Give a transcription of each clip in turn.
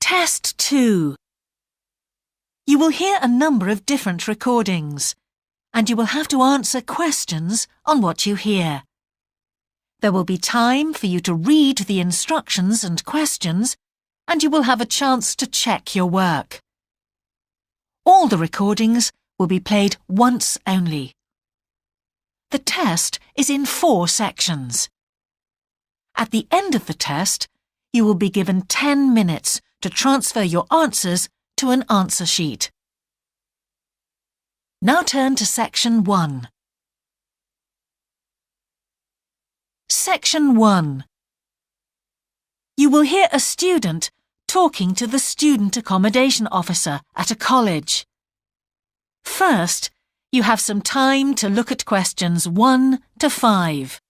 Test 2. You will hear a number of different recordings, and you will have to answer questions on what you hear. There will be time for you to read the instructions and questions, and you will have a chance to check your work. All the recordings will be played once only. The test is in 4 sections. At the end of the test, you will be given 10 minutes to transfer your answers to an answer sheet. Now turn to Section 1. Section 1. You will hear a student talking to the student accommodation officer at a college. First, you have some time to look at questions 1 to 5.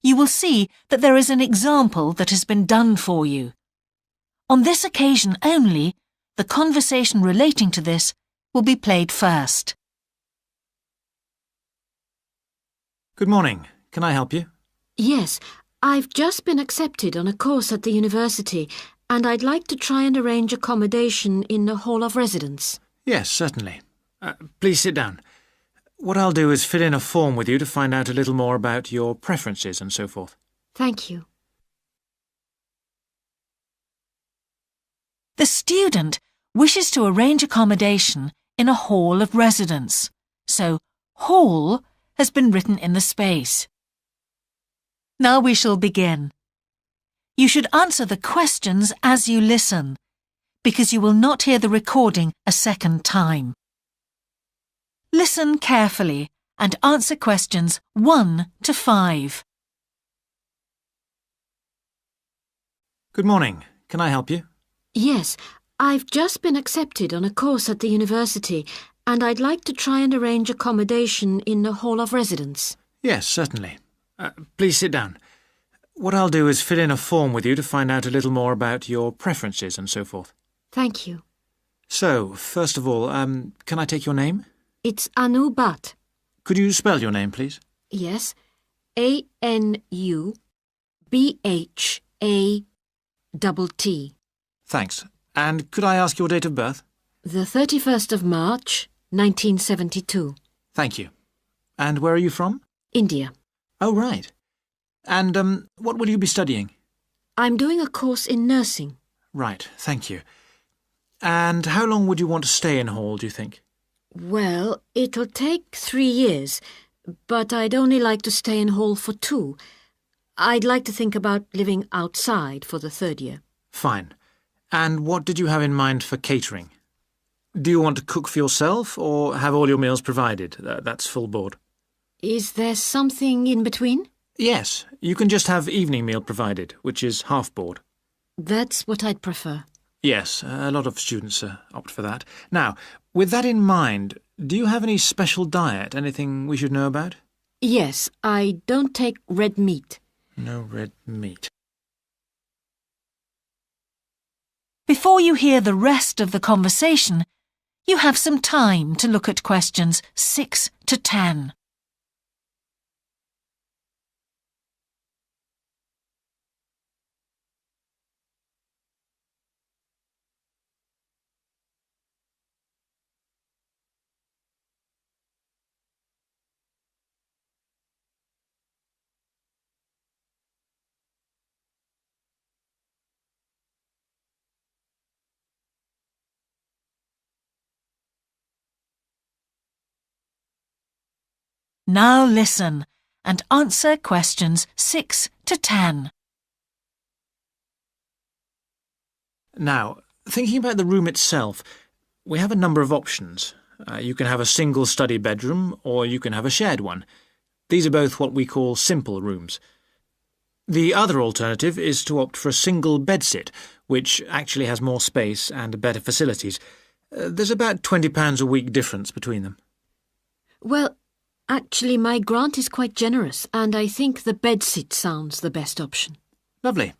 You will see that there is an example that has been done for you. On this occasion only, the conversation relating to this will be played first. Good morning. Can I help you? Yes, I've just been accepted on a course at the university and I'd like to try and arrange accommodation in the hall of residence. Yes, certainly. Please sit down. What I'll do is fill in a form with you to find out a little more about your preferences and so forth. Thank you. The student wishes to arrange accommodation in a hall of residence, so hall has been written in the space. Now we shall begin. You should answer the questions as you listen, because you will not hear the recording a second time. Listen carefully and answer questions 1 to 5. Good morning. Can I help you? Yes, I've just been accepted on a course at the university and I'd like to try and arrange accommodation in the hall of residence. Yes, certainly. Please sit down. What I'll do is fill in a form with you to find out a little more about your preferences and so forth. Thank you. So, first of all, can I take your name? It's Anu Bhatt. Could you spell your name, please? Yes, ANUBHATT. Thanks. And could I ask your date of birth? The 31st of March, 1972. Thank you. And where are you from? India. Oh, right. And what will you be studying? I'm doing a course in nursing. Right, thank you. And how long would you want to stay in hall, do you think? Well, it'll take 3 years, but I'd only like to stay in hall for 2. I'd like to think about living outside for the 3rd year. Fine. And what did you have in mind for catering? Do you want to cook for yourself or have all your meals provided? That's full board. Is there something in between? Yes, you can just have evening meal provided, which is half board. That's what I'd prefer. Yes, a lot of students opt for that. Now, with that in mind, do you have any special diet, anything we should know about? Yes, I don't take red meat. No red meat. Before you hear the rest of the conversation, you have some time to look at questions 6 to 10. Now listen and answer questions 6 to 10. Now, thinking about the room itself, we have a number of options. You can have a single study bedroom or you can have a shared one. These are both what we call simple rooms. The other alternative is to opt for a single bedsit, which actually has more space and better facilities. There's about £20 a week difference between them. Well, actually my grant is quite generous, and I think the bedsit sounds the best option. Lovely.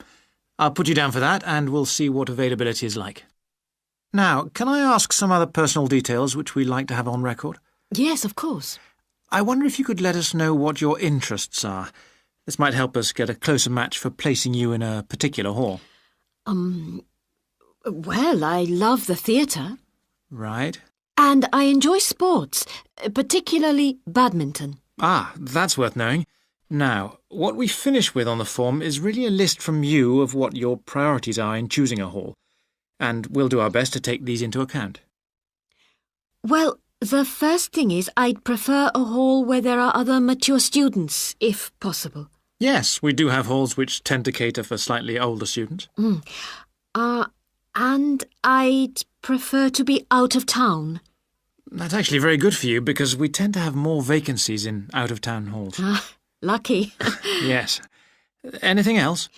I'll put you down for that, and we'll see what availability is like. Now, can I ask some other personal details which we like to have on record? Yes, of course. I wonder if you could let us know what your interests are. This might help us get a closer match for placing you in a particular hall. Well, I love the theatre. Right. And I enjoy sports, particularly badminton. Ah, that's worth knowing. Now, what we finish with on the form is really a list from you of what your priorities are in choosing a hall, and we'll do our best to take these into account. Well, the first thing is I'd prefer a hall where there are other mature students, if possible. Yes, we do have halls which tend to cater for slightly older students. And I'd prefer to be out of town. That's actually very good for you because we tend to have more vacancies in out-of-town halls. Lucky. Yes. Anything else?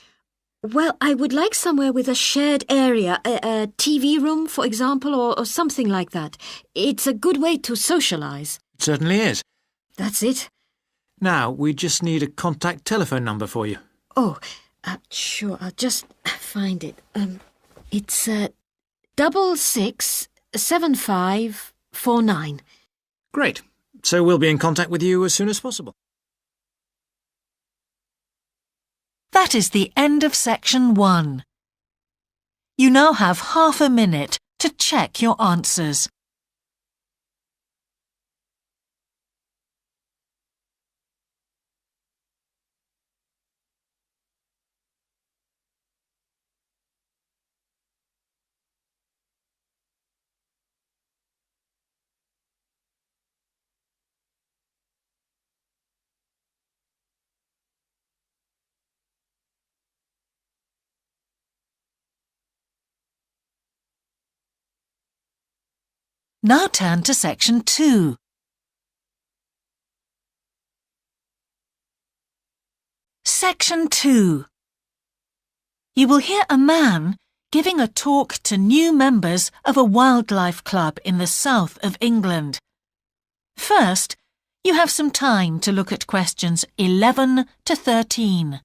Well, I would like somewhere with a shared area, a TV room, for example, or something like that. It's a good way to socialise. It certainly is. That's it. Now, we just need a contact telephone number for you. Oh, sure, I'll just find it. It's 667549. Great. So we'll be in contact with you as soon as possible. That is the end of section 1. You now have half a minute to check your answers. Now turn to section 2. Section 2. You will hear a man giving a talk to new members of a wildlife club in the south of England. First, you have some time to look at questions 11 to 13.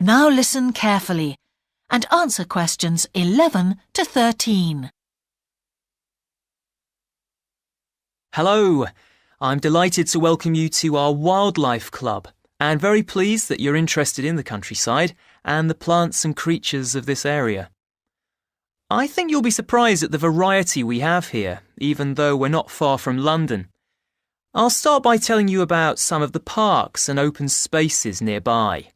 Now listen carefully and answer questions 11 to 13. Hello, I'm delighted to welcome you to our Wildlife Club and very pleased that you're interested in the countryside and the plants and creatures of this area. I think you'll be surprised at the variety we have here, even though we're not far from London. I'll start by telling you about some of the parks and open spaces nearby.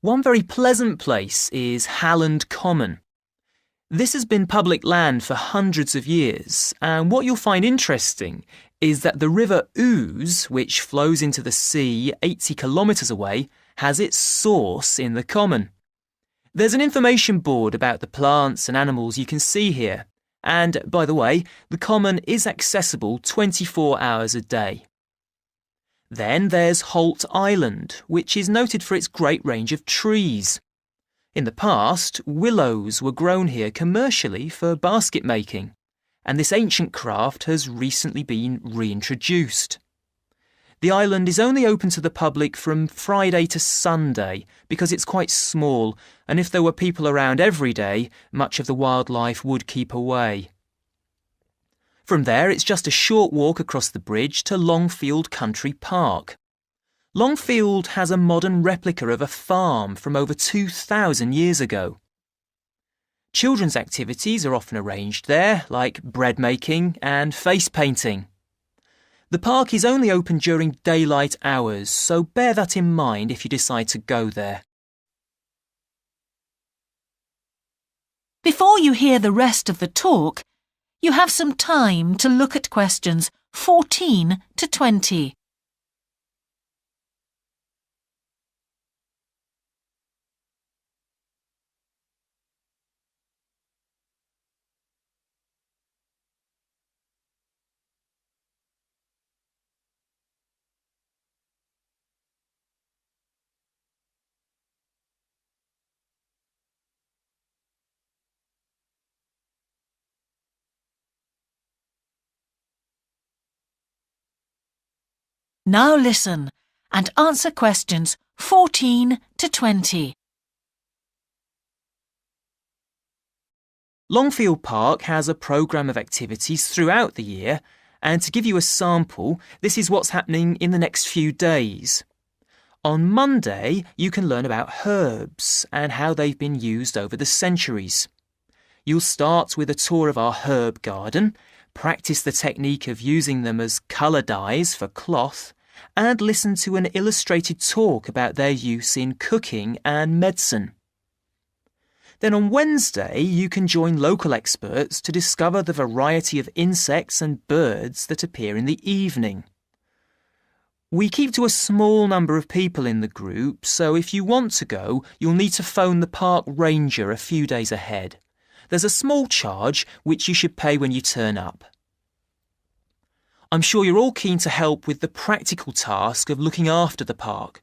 One very pleasant place is Halland Common. This has been public land for hundreds of years, and what you'll find interesting is that the River Ouse, which flows into the sea 80 kilometres away, has its source in the common. There's an information board about the plants and animals you can see here, and, by the way, the common is accessible 24 hours a day. Then there's Holt Island, which is noted for its great range of trees. In the past, willows were grown here commercially for basket making, and this ancient craft has recently been reintroduced. The island is only open to the public from Friday to Sunday because it's quite small, and if there were people around every day, much of the wildlife would keep away. From there, it's just a short walk across the bridge to Longfield Country Park. Longfield has a modern replica of a farm from over 2,000 years ago. Children's activities are often arranged there, like bread making and face painting. The park is only open during daylight hours, so bear that in mind if you decide to go there. Before you hear the rest of the talk, you have some time to look at questions 14 to 20. Now listen and answer questions 14 to 20. Longfield Park has a programme of activities throughout the year, and to give you a sample, this is what's happening in the next few days. On Monday, you can learn about herbs and how they've been used over the centuries. You'll start with a tour of our herb garden, practice the technique of using them as colour dyes for cloth, and listen to an illustrated talk about their use in cooking and medicine. Then on Wednesday, you can join local experts to discover the variety of insects and birds that appear in the evening. We keep to a small number of people in the group, so if you want to go, you'll need to phone the park ranger a few days ahead. There's a small charge which you should pay when you turn up. I'm sure you're all keen to help with the practical task of looking after the park,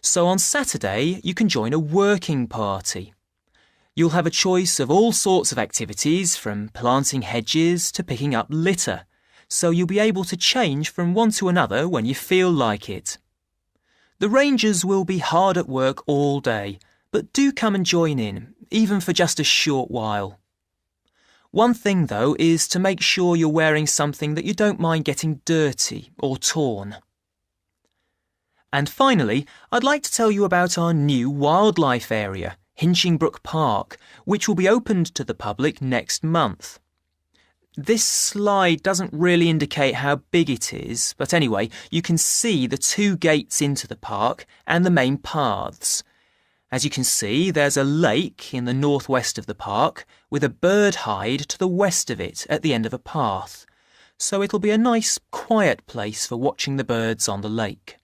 so on Saturday you can join a working party. You'll have a choice of all sorts of activities, from planting hedges to picking up litter, so you'll be able to change from one to another when you feel like it. The rangers will be hard at work all day, but do come and join in, even for just a short while. One thing, though, is to make sure you're wearing something that you don't mind getting dirty or torn. And finally, I'd like to tell you about our new wildlife area, Hinchingbrook Park, which will be opened to the public next month. This slide doesn't really indicate how big it is, but anyway, you can see the 2 gates into the park and the main paths. As you can see, there's a lake in the northwest of the park with a bird hide to the west of it at the end of a path, so it'll be a nice, quiet place for watching the birds on the lake.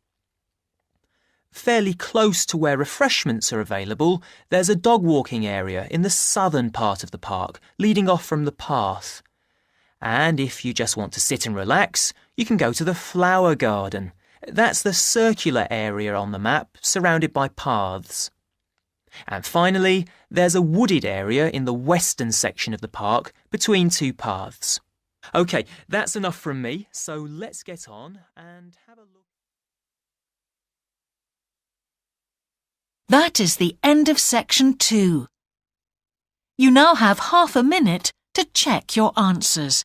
Fairly close to where refreshments are available, there's a dog walking area in the southern part of the park, leading off from the path. And if you just want to sit and relax, you can go to the flower garden. That's the circular area on the map, surrounded by paths. And finally, there's a wooded area in the western section of the park, between 2 paths. OK, that's enough from me, so let's get on and have a look. That is the end of section 2. You now have half a minute to check your answers.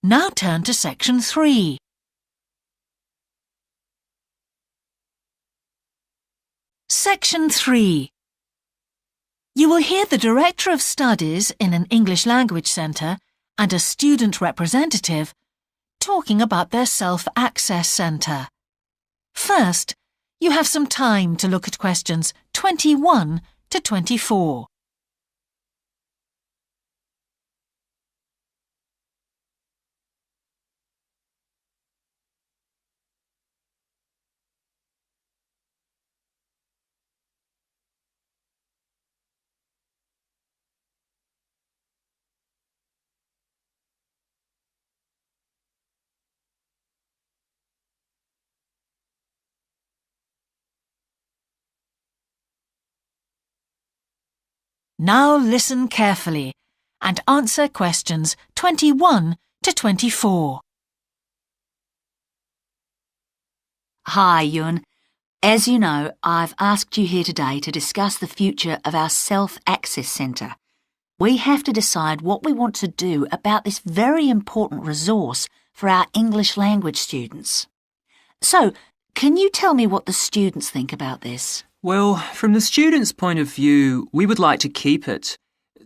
Now turn to section 3. Section 3. You will hear the Director of Studies in an English Language Centre and a student representative talking about their Self-Access Centre. First, you have some time to look at questions 21 to 24. Now listen carefully and answer questions 21 to 24. Hi, Yun. As you know, I've asked you here today to discuss the future of our Self-Access Centre. We have to decide what we want to do about this very important resource for our English language students. So, can you tell me what the students think about this? Well, from the students' point of view, we would like to keep it.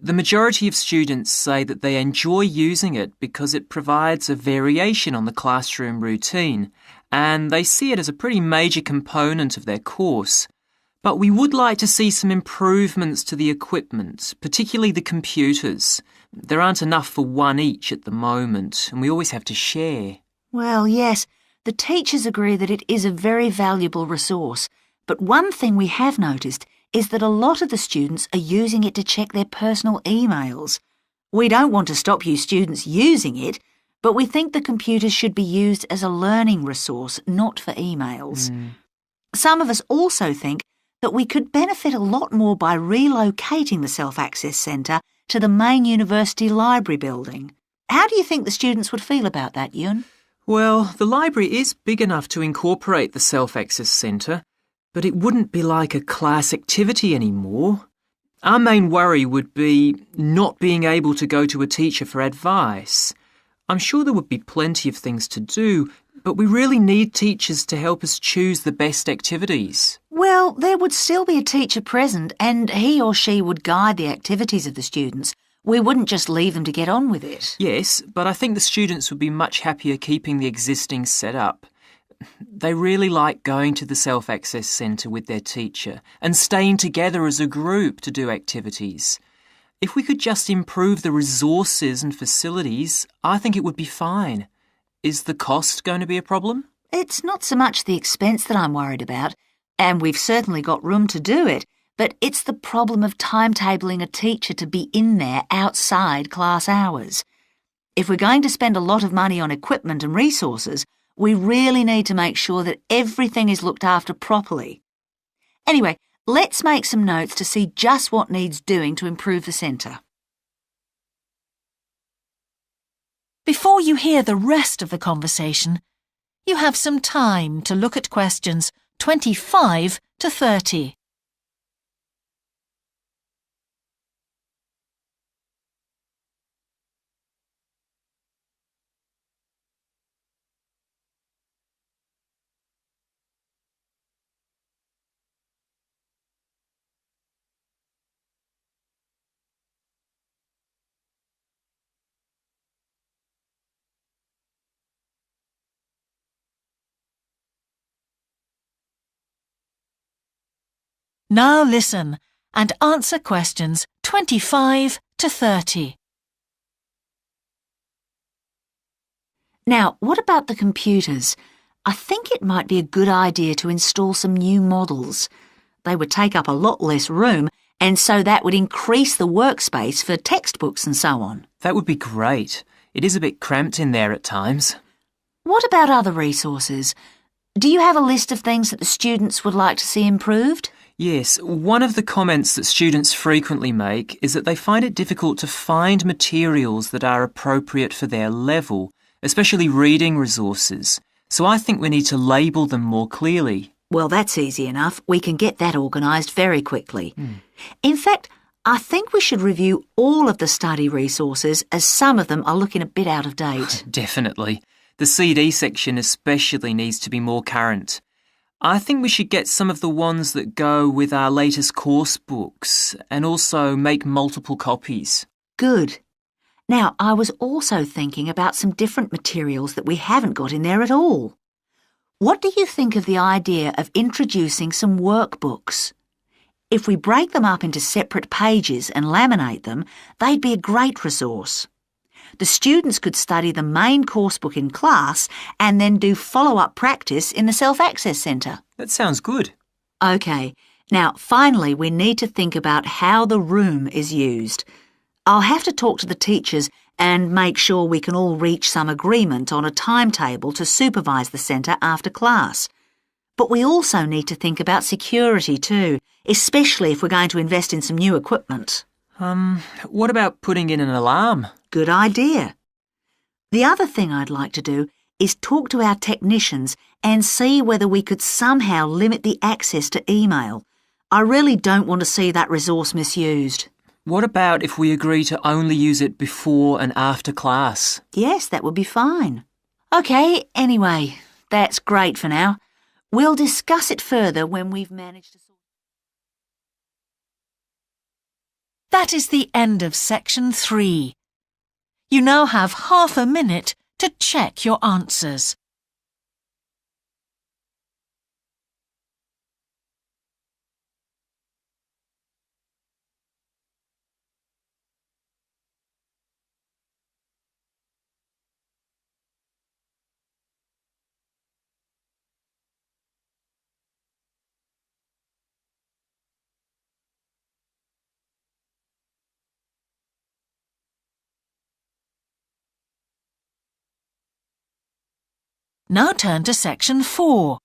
The majority of students say that they enjoy using it because it provides a variation on the classroom routine, and they see it as a pretty major component of their course. But we would like to see some improvements to the equipment, particularly the computers. There aren't enough for one each at the moment, and we always have to share. Well, yes, The teachers agree that it is a very valuable resource, but one thing we have noticed is that a lot of the students are using it to check their personal emails. We don't want to stop you students using it, but we think the computers should be used as a learning resource, not for emails. Some of us also think that we could benefit a lot more by relocating the Self-Access Centre to the main university library building. How do you think the students would feel about that, Ewan? Well, the library is big enough to incorporate the Self-Access Centre, but it wouldn't be like a class activity anymore. Our main worry would be not being able to go to a teacher for advice. I'm sure there would be plenty of things to do, but we really need teachers to help us choose the best activities. Well, there would still be a teacher present and he or she would guide the activities of the students. We wouldn't just leave them to get on with it. Yes, but I think the students would be much happier keeping the existing setup. They really like going to the Self-Access Centre with their teacher and staying together as a group to do activities. If we could just improve the resources and facilities, I think it would be fine. Is the cost going to be a problem? It's not so much the expense that I'm worried about, and we've certainly got room to do it, but it's the problem of timetabling a teacher to be in there outside class hours. If we're going to spend a lot of money on equipment and resources, we really need to make sure that everything is looked after properly. Anyway, let's make some notes to see just what needs doing to improve the centre. Before you hear the rest of the conversation, you have some time to look at questions 25 to 30. Now listen and answer questions 25 to 30. Now, what about the computers? I think it might be a good idea to install some new models. They would take up a lot less room, and so that would increase the workspace for textbooks and so on. That would be great. It is a bit cramped in there at times. What about other resources? Do you have a list of things that the students would like to see improved? Yes, one of the comments that students frequently make is that they find it difficult to find materials that are appropriate for their level, especially reading resources. So I think we need to label them more clearly. Well, that's easy enough. We can get that organised very quickly. In fact, I think we should review all of the study resources as some of them are looking a bit out of date. Definitely. The CD section especially needs to be more current. I think we should get some of the ones that go with our latest course books and also make multiple copies. Good. Now, I was also thinking about some different materials that we haven't got in there at all. What do you think of the idea of introducing some workbooks? If we break them up into separate pages and laminate them, they'd be a great resource. The students could study the main coursebook in class and then do follow-up practice in the Self-Access Centre. That sounds good. OK, now finally we need to think about how the room is used. I'll have to talk to the teachers and make sure we can all reach some agreement on a timetable to supervise the centre after class. But we also need to think about security too, especially if we're going to invest in some new equipment. What about putting in an alarm? Good idea. The other thing I'd like to do is talk to our technicians and see whether we could somehow limit the access to email. I really don't want to see that resource misused. What about if we agree to only use it before and after class? Yes, that would be fine. OK, anyway, that's great for now. We'll discuss it further when we've managed to sort. That is the end of section 3. You now have half a minute to check your answers. Now turn to section 4.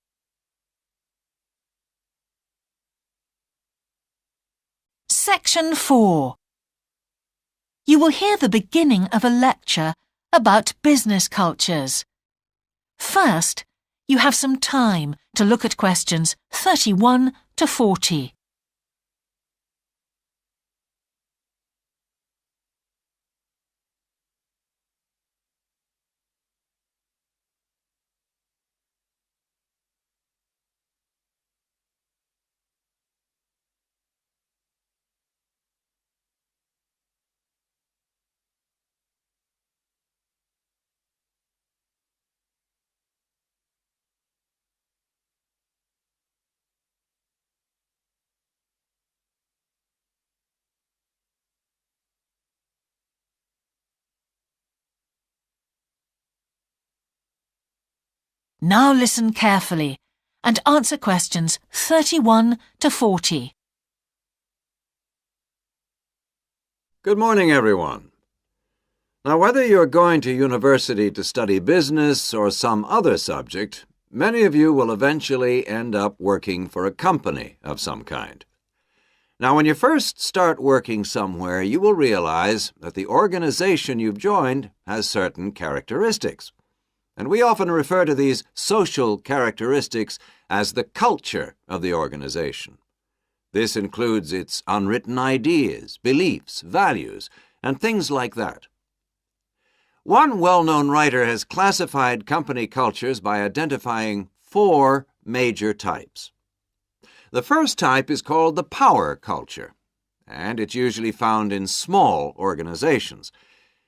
Section 4. You will hear the beginning of a lecture about business cultures. First, you have some time to look at questions 31 to 40. Now listen carefully and answer questions 31 to 40. Good morning, everyone. Now, whether you're going to university to study business or some other subject, many of you will eventually end up working for a company of some kind. Now, when you first start working somewhere, you will realize that the organization you've joined has certain characteristics. And we often refer to these social characteristics as the culture of the organization. This includes its unwritten ideas, beliefs, values, and things like that. One well-known writer has classified company cultures by identifying 4 major types. The first type is called the power culture, and it's usually found in small organizations.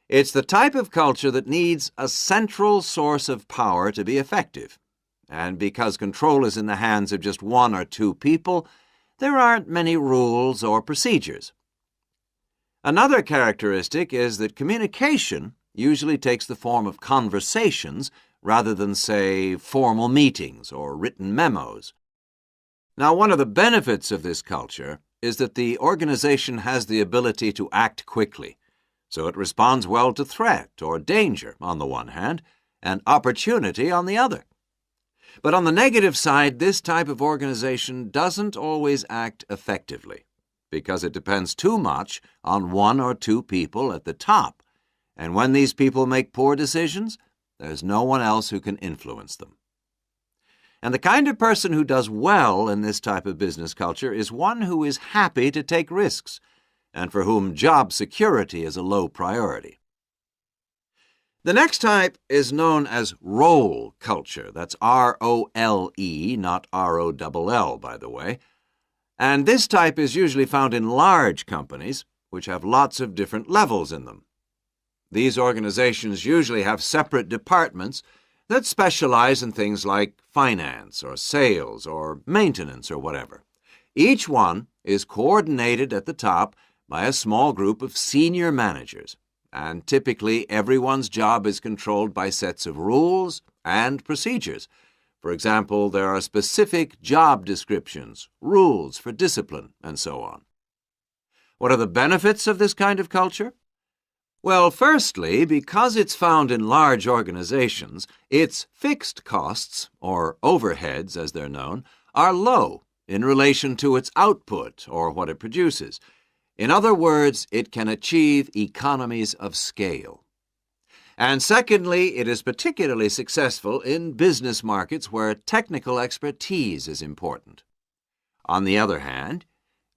It's the type of culture that needs a central source of power to be effective. And because control is in the hands of just 1 or 2 people, there aren't many rules or procedures. Another characteristic is that communication usually takes the form of conversations rather than, say, formal meetings or written memos. Now, one of the benefits of this culture is that the organization has the ability to act quickly. So it responds well to threat or danger on the one hand, and opportunity on the other. But on the negative side, this type of organization doesn't always act effectively, because it depends too much on 1 or 2 people at the top, and when these people make poor decisions, there's no one else who can influence them. And the kind of person who does well in this type of business culture is one who is happy to take risks, and for whom job security is a low priority. The next type is known as role culture. That's R-O-L-E, not R-O-double-L, by the way. And this type is usually found in large companies, which have lots of different levels in them. These organizations usually have separate departments that specialize in things like finance or sales or maintenance or whatever. Each one is coordinated at the top by a small group of senior managers, and typically everyone's job is controlled by sets of rules and procedures. For example, there are specific job descriptions, rules for discipline, and so on. What are the benefits of this kind of culture? Well, firstly, because it's found in large organizations, its fixed costs, or overheads as they're known, are low in relation to its output or what it produces. In other words, it can achieve economies of scale. And secondly, it is particularly successful in business markets where technical expertise is important. On the other hand,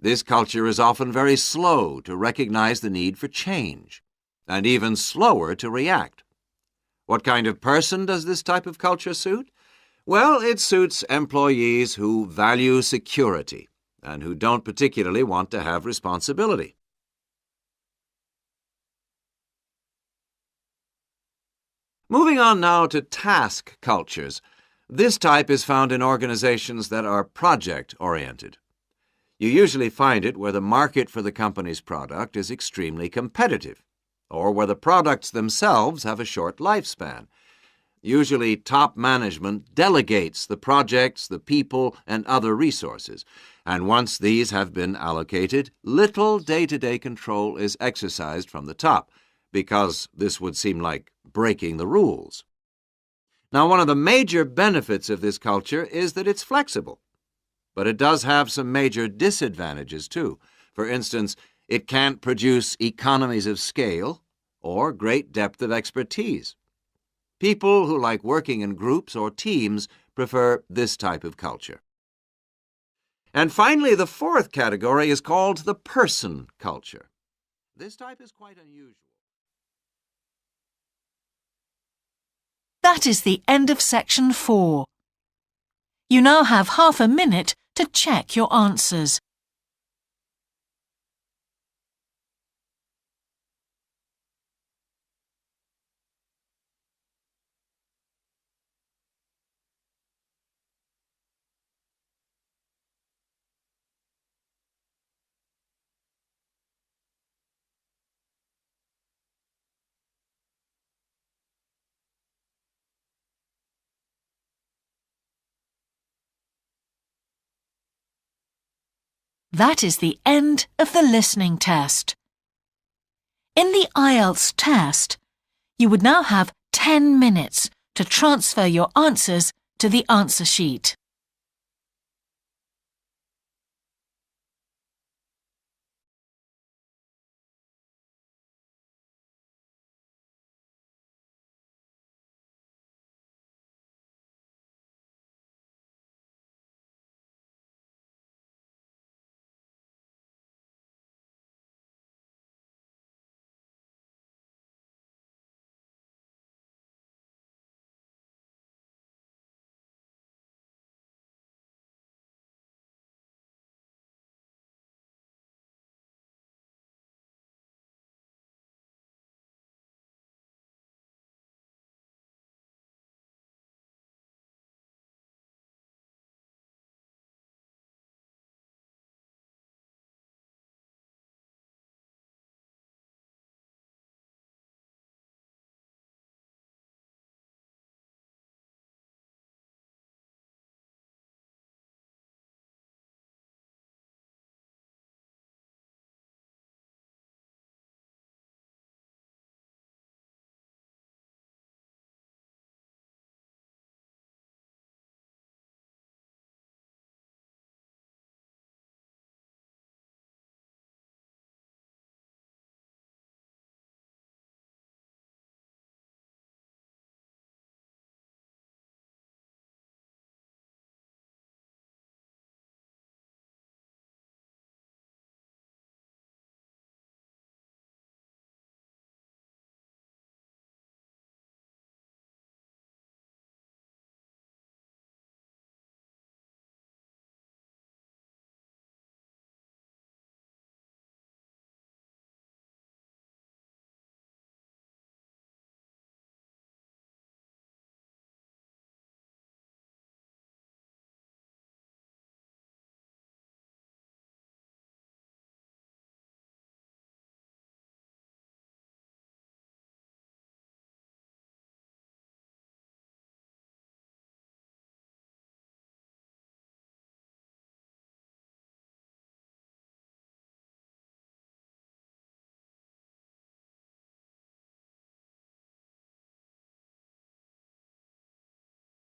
this culture is often very slow to recognize the need for change, and even slower to react. What kind of person does this type of culture suit? Well, it suits employees who value security and who don't particularly want to have responsibility. Moving on now to task cultures. This type is found in organizations that are project-oriented. You usually find it where the market for the company's product is extremely competitive, or where the products themselves have a short lifespan. Usually, top management delegates the projects, the people, and other resources, and once these have been allocated, little day-to-day control is exercised from the top, because this would seem like breaking the rules. Now, one of the major benefits of this culture is that it's flexible. But it does have some major disadvantages, too. For instance, it can't produce economies of scale or great depth of expertise. People who like working in groups or teams prefer this type of culture. And finally, the fourth category is called the person culture. This type is quite unusual. That is the end of section 4. You now have half a minute to check your answers. That is the end of the listening test. In the IELTS test, you would now have 10 minutes to transfer your answers to the answer sheet.